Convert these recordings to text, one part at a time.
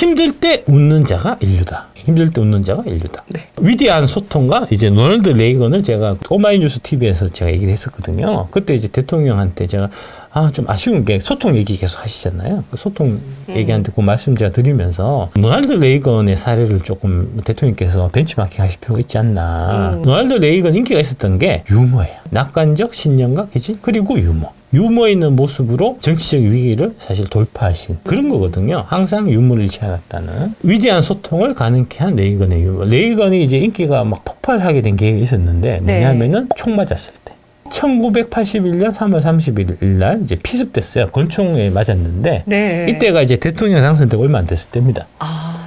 힘들 때 웃는 자가 인류다. 힘들 때 웃는 자가 인류다. 네. 위대한 소통가 이제 로널드 레이건을 제가 오마이뉴스 TV에서 제가 얘기를 했었거든요. 그때 이제 대통령한테 제가 좀 아쉬운 게 소통 얘기 계속 하시잖아요. 그 소통 얘기한테 그 말씀 제가 드리면서 로널드 레이건의 사례를 조금 대통령께서 벤치마킹 하실 필요가 있지 않나. 로널드 레이건 인기가 있었던 게 유머예요. 낙관적 신념과 개진 그리고 유머. 유머 있는 모습으로 정치적 위기를 사실 돌파하신 그런 거거든요. 항상 유머를 잃지 않았다는. 위대한 소통을 가능케 한 레이건의 유머. 레이건이 이제 인기가 막 폭발하게 된 계획이 있었는데 뭐냐면은 총 맞았을 때. 1981년 3월 31일 날 이제 피습됐어요. 권총에 맞았는데 네. 이때가 이제 대통령 당선되고 얼마 안 됐을 때입니다.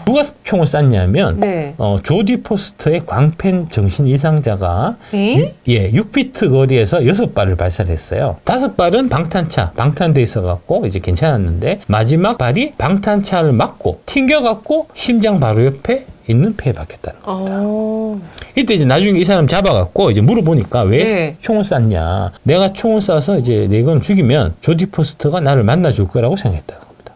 누가 총을 쐈냐면 네. 조디 포스터의 광팬 정신 이상자가 6피트 거리에서 6발을 발사했어요. 5발은 방탄돼 있어갖고 이제 괜찮았는데 마지막 발이 방탄차를 맞고 튕겨갖고 심장 바로 옆에 있는 폐에 박혔다는 겁니다. 이때 이제 나중에 이 사람 잡아갖고 이제 물어보니까 왜 총을 쐈냐. 내가 총을 쏴서 이제 레이건을 죽이면 조디 포스터가 나를 만나줄 거라고 생각했다는 겁니다.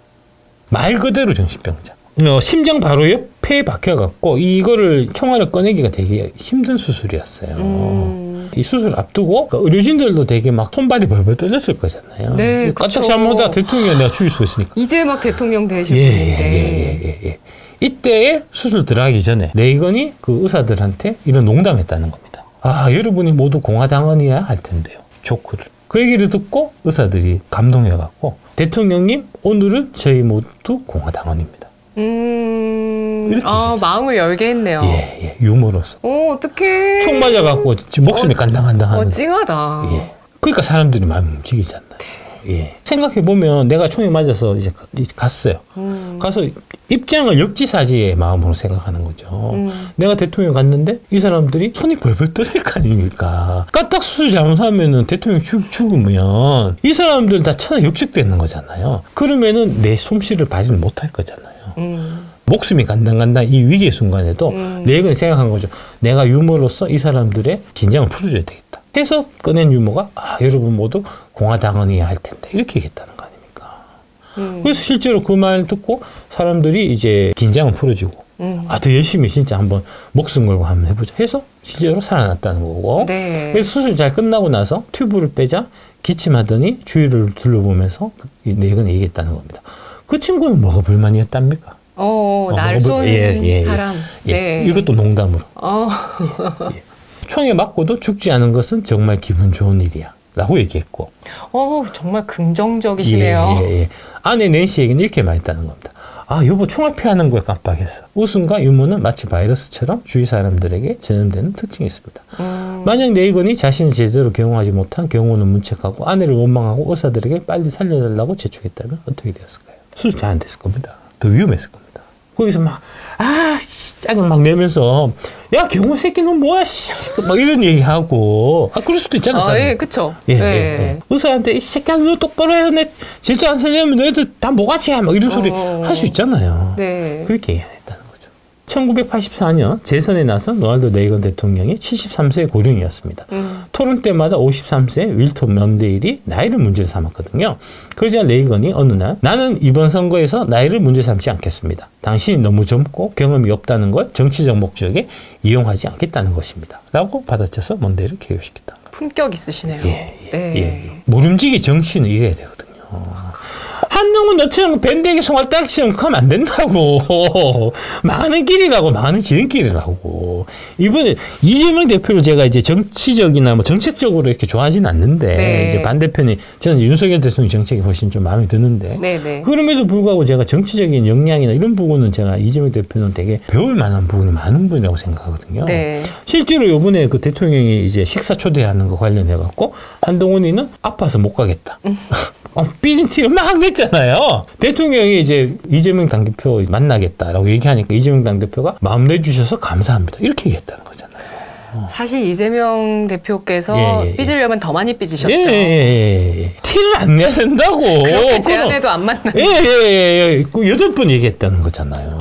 말 그대로 정신병자. 심장 바로 옆에 박혀갖고 이거를 총알을 꺼내기가 되게 힘든 수술이었어요. 이 수술 앞두고 의료진들도 되게 막 손발이 벌벌 떨렸을 거잖아요. 네, 까딱 잘못하다 대통령 내가 죽일 수 있으니까. 이제 막 대통령 되실 분인데. 이때에 수술 들어가기 전에 레이건이 그 의사들한테 이런 농담했다는 겁니다. 여러분이 모두 공화당원이야 할 텐데요. 조크를. 그 얘기를 듣고 의사들이 감동해갖고 대통령님 오늘은 저희 모두 공화당원입니다. 이렇게 마음을 열게 했네요. 유머로서. 어떡해. 총 맞아갖고 지금 목숨이 간당간당 하는. 찡하다. 그러니까 사람들이 마음이 움직이지 않나요? 생각해보면 내가 총에 맞아서 이제 갔어요. 가서 입장을 역지사지의 마음으로 생각하는 거죠. 내가 대통령 갔는데 이 사람들이 손이 벌벌 떨릴 거 아닙니까? 까딱 수술 잘못하면은 대통령 죽으면 이 사람들 다 천하 역직되는 거잖아요. 그러면은 내 솜씨를 발휘를 못할 거잖아요. 목숨이 간당간당 이 위기의 순간에도 레이건이 생각한 거죠. 내가 유머로서 이 사람들의 긴장을 풀어줘야 되겠다. 해서 꺼낸 유머가 여러분 모두 공화당원이야 할 텐데 이렇게 얘기했다는 거 아닙니까? 그래서 실제로 그 말 듣고 사람들이 이제 긴장을 풀어주고 더 열심히 진짜 한번 목숨 걸고 한번 해보자 해서 실제로 살아났다는 거고. 그래서 수술 잘 끝나고 나서 튜브를 빼자 기침하더니 주위를 둘러보면서 레이건이 얘기했다는 겁니다. 그 친구는 뭐가 불만이었답니까? 날 쏜 사람. 이것도 농담으로. 총에 맞고도 죽지 않은 것은 정말 기분 좋은 일이야 라고 얘기했고. 정말 긍정적이시네요. 아내 낸시에게는 이렇게 말했다는 겁니다. 여보 총알 피하는 걸 깜빡했어. 웃음과 유머는 마치 바이러스처럼 주위 사람들에게 전염되는 특징이 있습니다. 만약 레이건이 자신을 제대로 경호하지 못한 경호는 문책하고 아내를 원망하고 의사들에게 빨리 살려달라고 재촉했다면 어떻게 되었을까요? 수술 잘 안 됐을 겁니다. 더 위험했을 겁니다. 거기서 막 짜증 막 내면서 야 경호 새끼 너 뭐야 막 이런 얘기하고 그럴 수도 있잖아요. 그쵸. 의사한테 이 새끼야 너 똑바로 해서 내 질도 안 살려면 너희들 다 뭐가지야 막 이런 소리 할 수 있잖아요. 그렇게 얘기했다는 거죠. 1984년 재선에 나선 로널드 레이건 대통령이 73세의 고령이었습니다. 토론 때마다 53세 윌턴 먼데일이 나이를 문제로 삼았거든요. 그러자 레이건이 어느 날 나는 이번 선거에서 나이를 문제 삼지 않겠습니다. 당신이 너무 젊고 경험이 없다는 걸 정치적 목적에 이용하지 않겠다는 것입니다. 라고 받아쳐서 먼데일을 개교시켰다는 거예요. 품격 있으시네요. 모름지기 정치는 이래야 되거든요. 한동훈 너처럼 밴드에게 송알딱지처럼 하면 안 된다고. 망하는 길이라고, 망하는 지름길이라고. 이번에 이재명 대표를 제가 이제 정치적이나 뭐 정책적으로 이렇게 좋아하지는 않는데, 이제 반대편이 저는 윤석열 대통령 정책이 훨씬 좀 마음에 드는데, 그럼에도 불구하고 제가 정치적인 역량이나 이런 부분은 제가 이재명 대표는 되게 배울 만한 부분이 많은 분이라고 생각하거든요. 실제로 이번에 그 대통령이 이제 식사 초대하는 거 관련해갖고 한동훈이는 아파서 못 가겠다. 삐진 티를 막 냈잖아요. 대통령이 이제 이재명 당대표 만나겠다라고 얘기하니까 이재명 당대표가 마음 내주셔서 감사합니다. 이렇게 얘기했다는 거잖아요. 사실 이재명 대표께서 삐지려면 더 많이 삐지셨죠. 티를 안 내야 된다고. 그렇게 제안해도 안 만나요. 그 8번 얘기했다는 거잖아요.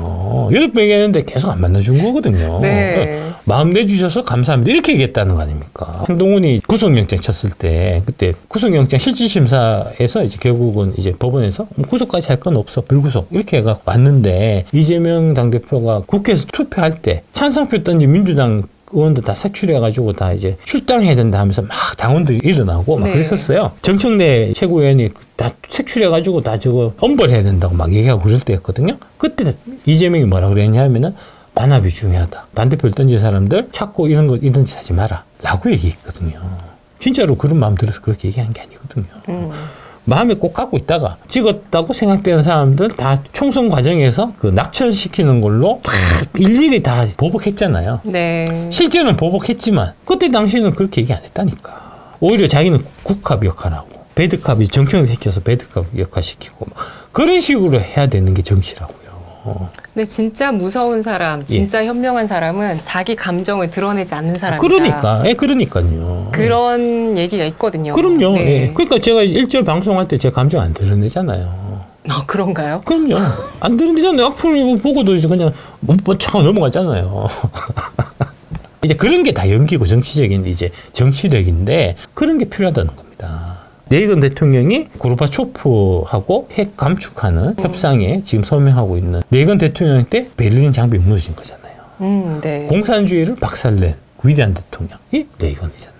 8번 얘기했는데 계속 안 만나준 거거든요. 네. 마음 내주셔서 감사합니다. 이렇게 얘기했다는 거 아닙니까? 한동훈이 구속영장 쳤을 때 그때 구속영장 실질심사에서 이제 결국은 이제 법원에서 구속까지 할 건 없어. 불구속. 이렇게 해가 왔는데 이재명 당대표가 국회에서 투표할 때 찬성표 던진 민주당 의원들 다 색출해가지고 다 이제 출당해야 된다 하면서 막 당원들이 일어나고 막 네. 그랬었어요. 정청래 최고위원이 다 색출해가지고 다 저거 엄벌해야 된다고 막 얘기하고 그럴 때였거든요. 그때 이재명이 뭐라 그랬냐 하면은 반합이 중요하다. 반대표를 던진 사람들 찾고 이런 짓 하지 마라. 라고 얘기했거든요. 진짜로 그런 마음 들어서 그렇게 얘기한 게 아니거든요. 마음에 꼭 갖고 있다가 찍었다고 생각되는 사람들 다 총선 과정에서 그 낙천시키는 걸로 일일이 다 보복했잖아요. 네. 실제로는 보복했지만 그때 당시에는 그렇게 얘기 안 했다니까. 오히려 자기는 국합 역할하고 배드캅이 정청을 시켜서 배드캅 역할 시키고 그런 식으로 해야 되는 게 정치라고요. 근데 진짜 무서운 사람, 진짜 현명한 사람은 자기 감정을 드러내지 않는 사람이다. 그러니까, 그러니까요. 그런 얘기가 있거든요. 그럼요. 네. 예. 그러니까 제가 1절 방송할 때 제 감정 안 드러내잖아요. 그런가요? 그럼요. 안 드러내잖아요. 악플 보고도 이제 그냥 못 뻗쳐 넘어가잖아요. 이제 그런 게 다 연기고 정치적인 이제 정치력인데 그런 게 필요하다는 겁니다. 레이건 대통령이 고르바초프하고 핵 감축하는 협상에 지금 서명하고 있는 레이건 대통령 때 베를린 장벽이 무너진 거잖아요. 네. 공산주의를 박살낸 위대한 대통령이 레이건이잖아요.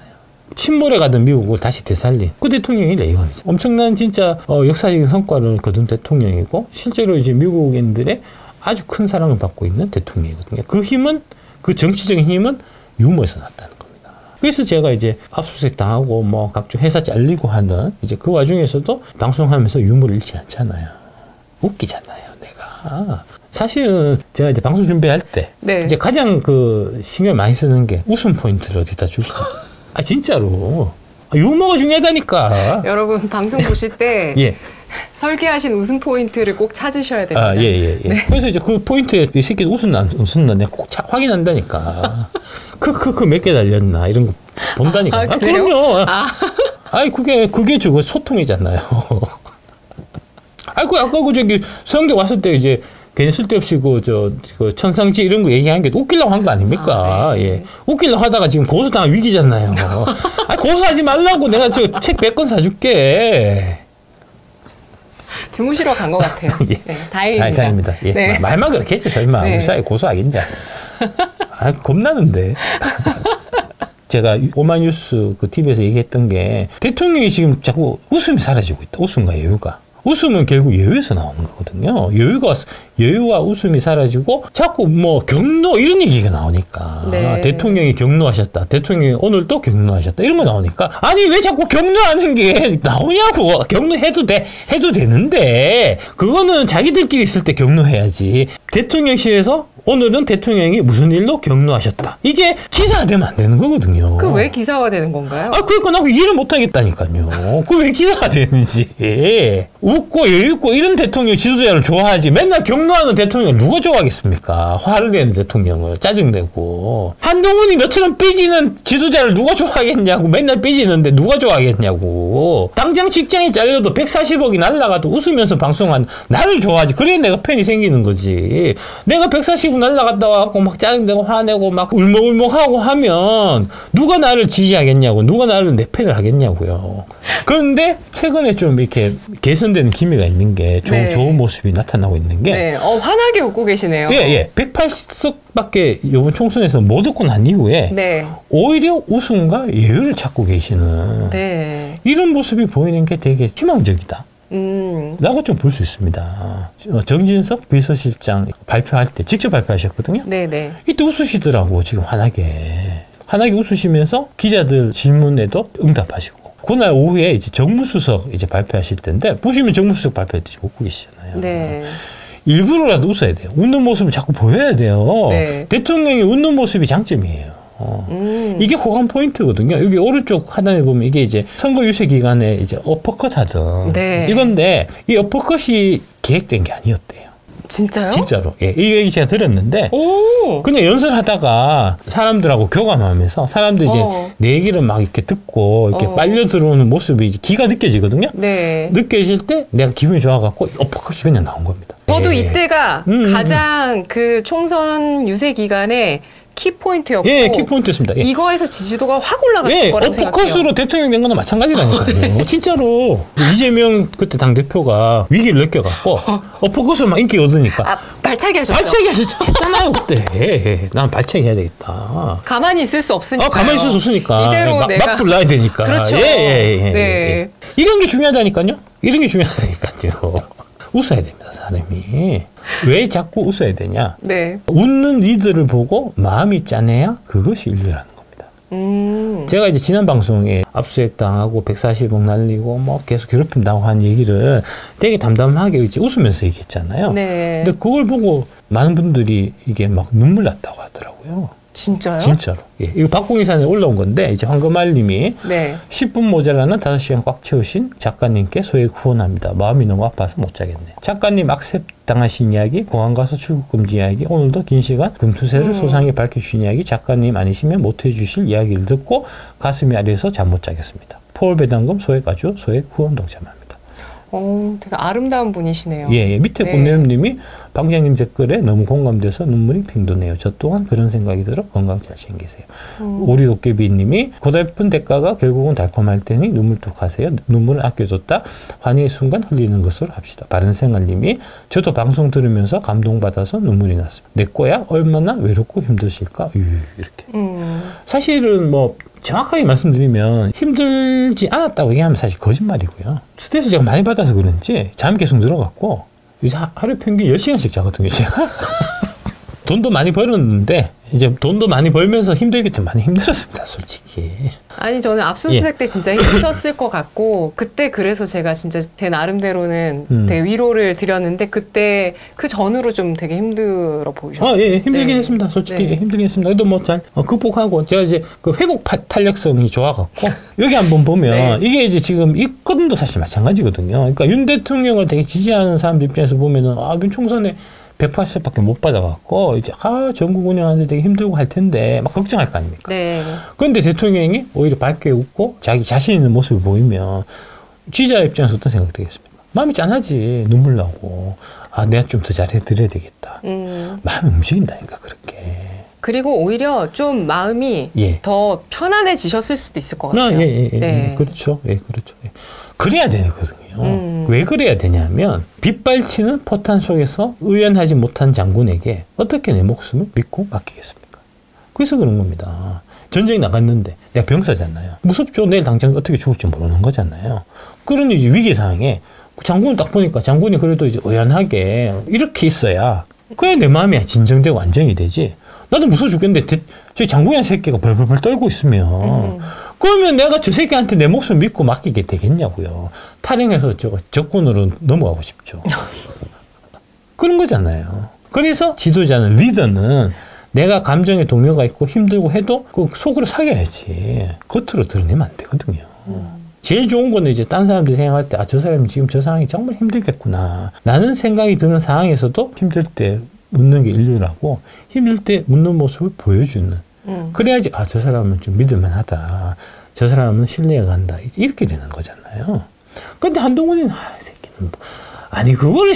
침몰에 가던 미국을 다시 되살린 그 대통령이 레이건이죠. 엄청난 진짜 역사적인 성과를 거둔 대통령이고 실제로 이제 미국인들의 아주 큰 사랑을 받고 있는 대통령이거든요. 그 힘은 그 정치적인 힘은 유머에서 났다는 겁니다. 그래서 제가 이제 압수수색 당하고 뭐 각종 회사 잘리고 하는 이제 그 와중에서도 방송하면서 유머를 잃지 않잖아요. 웃기잖아요, 내가. 사실은 제가 이제 방송 준비할 때 네. 이제 가장 그 신경 많이 쓰는 게 웃음 포인트를 어디다 줄까? 진짜로. 유머가 중요하다니까. 여러분 방송 보실 때 예. 설계하신 웃음 포인트를 꼭 찾으셔야 됩니다. 예. 네. 그래서 이제 그 포인트에 이 새끼 웃었나 내가 꼭 확인한다니까. 몇 개 달렸나 이런 거 본다니까. 그래요? 그럼요. 그게 저거 소통이잖아요. 아까 저기 서영대 왔을 때 이제 괜히 쓸데없이 그 천상지 이런 거 얘기한 게 웃기려고 한 거 아닙니까? 네. 예. 웃기려고 하다가 지금 고소당할 위기잖아요. 고소하지 말라고 내가 저 책 100권 사줄게. 주무시러 간 것 같아요. 예. 네, 다행입니다. 다행입니다. 예. 네. 말만 그렇게 했지 설마. 네. 우리 사이에 고소하겠냐. 겁나는데. 제가 오마이뉴스 그 TV에서 얘기했던 게 대통령이 지금 자꾸 웃음이 사라지고 있다. 웃음과 여유가. 웃음은 결국 여유에서 나오는 거거든요. 여유와 웃음이 사라지고 자꾸 뭐 경로 이런 얘기가 나오니까. 네. 대통령이 경로하셨다. 대통령이 오늘 또 경로하셨다. 이런 거 나오니까 아니 왜 자꾸 경로하는 게 나오냐고. 경로해도 해도 되는데 그거는 자기들끼리 있을 때 경로해야지. 대통령실에서 오늘은 대통령이 무슨 일로 경로하셨다. 이게 기사화되면 안 되는 거거든요. 그 왜 기사화되는 건가요? 그러니까 나 이해를 못 하겠다니까요. 그 왜 기사가 되는지. 웃고 여유있고 이런 대통령 지도자를 좋아하지. 맨날 경로하는 대통령을 누가 좋아하겠습니까? 화를 내는 대통령을 짜증내고. 한동훈이 너처럼 삐지는 지도자를 누가 좋아하겠냐고. 맨날 삐지는데 누가 좋아하겠냐고. 당장 직장이 잘려도 140억이 날라가도 웃으면서 방송한 나를 좋아하지. 그래 내가 팬이 생기는 거지. 내가 140억 날라갔다 와갖고 막 짜증내고 화내고 막 울먹울먹하고 하면 누가 나를 지지하겠냐고. 누가 나를 내 팬을 하겠냐고요. 그런데 최근에 좀 이렇게 개선되는 기미가 있는 게 좋은 모습이 나타나고 있는 게. 네. 환하게 웃고 계시네요. 예. 180석밖에 이번 총선에서 못 얻고 난 이후에 네. 오히려 웃음과 여유를 찾고 계시는 네. 이런 모습이 보이는 게 되게 희망적이다. 라고 좀 볼 수 있습니다. 정진석 비서실장 발표할 때 직접 발표하셨거든요. 네네. 이때 웃으시더라고. 지금 환하게 웃으시면서 기자들 질문에도 응답하시고. 그날 오후에 이제 정무수석 이제 발표하실 텐데 보시면 정무수석 발표할 때 웃고 계시잖아요. 네. 일부러라도 웃어야 돼요. 웃는 모습을 자꾸 보여야 돼요. 네. 대통령이 웃는 모습이 장점이에요. 이게 호감 포인트거든요. 여기 오른쪽 하단에 보면 이게 이제 선거 유세 기간에 이제 어퍼컷 하던 이건데 이 어퍼컷이 계획된 게 아니었대요. 진짜요? 진짜로. 이 얘기 제가 들었는데 그냥 연설하다가 사람들하고 교감하면서 사람들이 이제 내 얘기를 막 이렇게 듣고 이렇게 빨려 들어오는 모습이 이제 기가 느껴지거든요. 네. 느껴질 때 내가 기분이 좋아갖고 어퍼컷이 그냥 나온 겁니다. 저도 이때가 가장 그 총선 유세 기간에 키포인트였고 예, 키포인트였습니다. 예. 이거에서 지지도가 확 올라갔을 예, 거라고 생각해요. 어퍼컷으로 대통령 된 거는 마찬가지라니까요. 진짜로 이재명 그때 당대표가 위기를 느껴갖고 어퍼컷으로 막 인기 얻으니까 아, 발차기 하셨죠? 발차기 하셨잖아요 그때. 예, 난 발차기 해야 되겠다. 가만히 있을 수 없으니까. 가만히 있을 수 없으니까. 이대로 내가 맞불 나야 되니까. 그렇죠. 네. 이런 게 중요하다니까요. 이런 게 중요하다니까요. 웃어야 됩니다, 사람이. 왜 자꾸 웃어야 되냐? 네. 웃는 이들을 보고 마음이 짠해야 그것이 인류라는 겁니다. 제가 이제 지난 방송에 압수수색 당하고 140억 날리고 뭐 계속 괴롭힘 당하고 한 얘기를 되게 담담하게 이제 웃으면서 얘기했잖아요. 네. 근데 그걸 보고 많은 분들이 이게 막 눈물 났다고 하더라고요. 진짜요? 진짜로. 예. 이거 박봉희산에 올라온 건데, 이제 황금알 님이 네. 10분 모자라는 5시간 꽉 채우신 작가님께 소액 후원합니다. 마음이 너무 아파서 못 자겠네요. 작가님 악셉 당하신 이야기, 공항 가서 출국 금지 이야기, 오늘도 긴 시간 금투세를 소상히 밝혀주신 이야기, 작가님 아니시면 못 해주실 이야기를 듣고 가슴이 아려서 잠 못 자겠습니다. 포올 배당금 소액 아주 소액 후원 동참합니다. 되게 아름다운 분이시네요. 예. 밑에 네. 꽃내음님이 방장님 댓글에 너무 공감돼서 눈물이 핑 도네요. 저 또한 그런 생각이 들어 건강 잘 챙기세요. 우리 도깨비님이 고달픈 대가가 결국은 달콤할 테니 눈물뚝 하세요. 눈물을 아껴뒀다 환희의 순간 흘리는 것으로 합시다. 바른생활님이 저도 방송 들으면서 감동받아서 눈물이 났습니다. 내 거야 얼마나 외롭고 힘드실까? 이렇게. 사실은 뭐 정확하게 말씀드리면 힘들지 않았다고 얘기하면 사실 거짓말이고요. 스트레스 제가 많이 받아서 그런지 잠이 계속 늘어갔고 이제 하루 평균 10시간씩 자거든요, 제가. 돈도 많이 벌었는데 이제 돈도 많이 벌면서 힘들기 때문에 많이 힘들었습니다, 솔직히. 아니 저는 압수수색 때 진짜 힘드셨을 것 같고 그때 그래서 제가 진짜 제 나름대로는 되게 위로를 드렸는데 그때 그 전으로 좀 되게 힘들어 보이셨어요. 예, 힘들긴 했습니다. 솔직히 힘들긴 했습니다. 그래도 뭐 잘 극복하고 제가 이제 그 회복 탄력성이 좋아갖고 여기 한번 보면 이게 이제 지금 이 건도 사실 마찬가지거든요. 그러니까 윤 대통령을 되게 지지하는 사람들 입장에서 보면은 이번 총선에 180석밖에 못 받아갖고 이제 전국 운영하는데 되게 힘들고 할 텐데 막 걱정할 거 아닙니까? 네. 그런데 대통령이 오히려 밝게 웃고 자기 자신 있는 모습을 보이면 지지자 입장에서 어떤 생각이 들겠습니까? 마음이 짠하지. 눈물 나고 내가 좀 더 잘해드려야 되겠다. 마음이 움직인다니까 그렇게. 그리고 오히려 좀 마음이 더 편안해지셨을 수도 있을 것 같아요. 네. 그렇죠. 그렇죠. 그래야 되거든요. 왜 그래야 되냐면 빗발치는 포탄 속에서 의연하지 못한 장군에게 어떻게 내 목숨을 믿고 맡기겠습니까? 그래서 그런 겁니다. 전쟁이 나갔는데 내가 병사잖아요. 무섭죠. 내일 당장 어떻게 죽을지 모르는 거잖아요. 그런 이제 위기 상황에 장군을 딱 보니까 장군이 그래도 이제 의연하게 이렇게 있어야 그래 내 마음이 진정되고 안정이 되지. 나도 무서워 죽겠는데 저 장군이란 새끼가 벌벌벌 떨고 있으면 그러면 내가 저 새끼한테 내 목숨 믿고 맡기게 되겠냐고요. 탈영해서 적군으로 넘어가고 싶죠. 그런 거잖아요. 그래서 지도자는, 리더는 내가 감정에 동요가 있고 힘들고 해도 그 속으로 사겨야지. 겉으로 드러내면 안 되거든요. 제일 좋은 거는 이제 딴 사람들이 생각할 때 저 사람이 지금 저 상황이 정말 힘들겠구나. 라는 생각이 드는 상황에서도 힘들 때 웃는 게 인류라고 힘들 때 웃는 모습을 보여주는. 그래야지 저 사람은 좀 믿을만하다. 저 사람은 신뢰가 간다. 이렇게 되는 거잖아요. 근데 한동훈이는 이 새끼는 그거를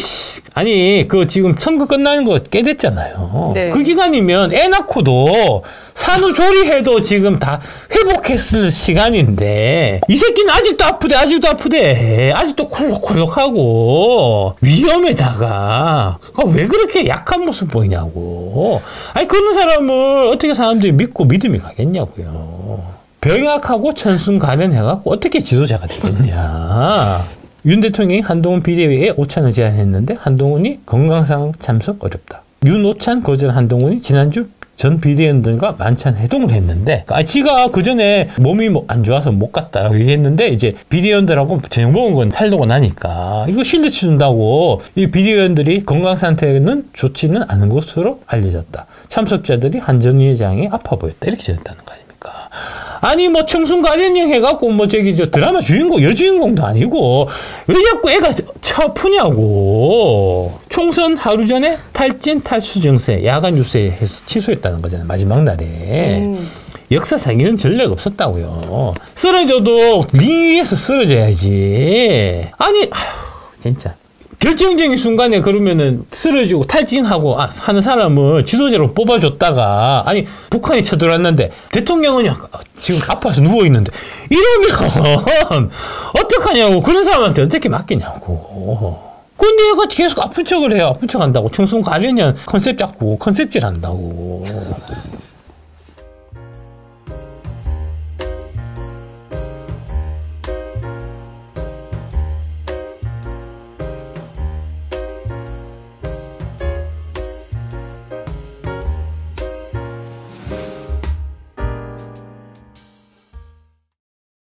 그 지금 선거 끝나는 거 꽤 됐잖아요. 네. 그 기간이면 애 낳고도 산후조리해도 지금 다 회복했을 시간인데 이 새끼는 아직도 아프대 아직도 콜록콜록하고 위험에다가 왜 그렇게 약한 모습 보이냐고. 그런 사람을 어떻게 사람들이 믿고 믿음이 가겠냐고요. 병약하고 천순가련해갖고 어떻게 지도자가 되겠냐. 윤 대통령이 한동훈 비대위에 오찬을 제안했는데 한동훈이 건강상 참석 어렵다. 윤 오찬 거절 한동훈이 지난주 전 비대위원들과 만찬 회동을 했는데 지가 그전에 몸이 안 좋아서 못 갔다라고 얘기했는데 이제 비대위원들하고 저녁 먹은 건 탈도가 나니까 이거 실드 치준다고 이 비대위원들이 건강 상태는 좋지는 않은 것으로 알려졌다. 참석자들이 한전위원장이 아파 보였다. 이렇게 전했다는 거 아닙니까? 청순가련형 해갖고 저 드라마 주인공, 여주인공도 아니고 왜 자꾸 애가 아프냐고. 총선 하루 전에 탈진, 탈수 증세, 야간 유세해서 취소했다는 거잖아요. 마지막 날에. 역사상 이런 전례가 없었다고요. 쓰러져도 링 위에서 쓰러져야지. 진짜. 결정적인 순간에 그러면은 쓰러지고 탈진하고 하는 사람을 지도자로 뽑아줬다가 아니 북한이 쳐들어왔는데 대통령은 지금 아파서 누워있는데 이러면 어떡하냐고 그런 사람한테 어떻게 맡기냐고. 근데 얘가 계속 아픈 척을 해요. 아픈 척 한다고. 청순 가려면 컨셉 잡고 컨셉질 한다고.